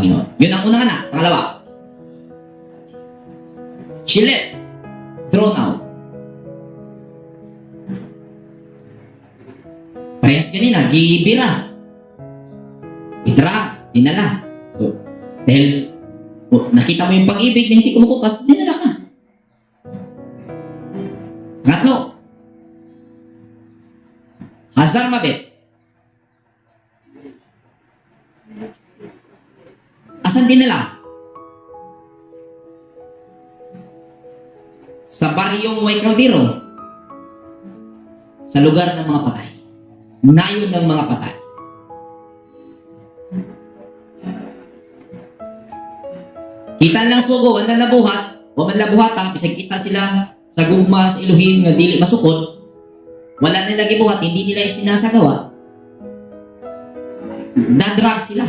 Panginoon. Yun ang unang anak. Pangalawa, she left, drawn out. Parehas kanina, gibira. Idra, dinala. So, dahil nakita mo yung pag-ibig na hindi kumukupas, dinala ka. Pangatlo, Hazar Mabet. Asan dinala? Sa baryong Way Caldero. Sa lugar ng mga patay. Nayon ng mga patay. Kita lang sugo, wala nabuhat, waman labuhatan, bisag kita sila sa gugma sa Elohim nga dili masukod, wala nila gibuhat, hindi nila isinasagawa, nadrag sila.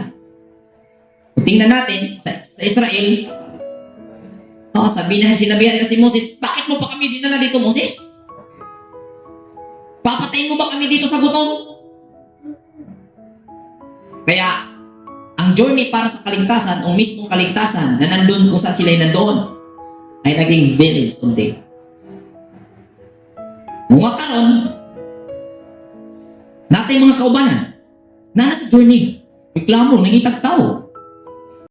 Kung tingnan natin, sa Israel, sinabihan na si Moses, bakit mo pa kami dinala dito, Moses? Papatayin mo ba kami dito sa gutom? Kaya, ang journey para sa kaligtasan, o mismong kaligtasan, na nandun kung saan sila nandoon, ay naging village someday. Mga karon, natin mga kaubanan, na nasa journey, reklamo, nangitag tao.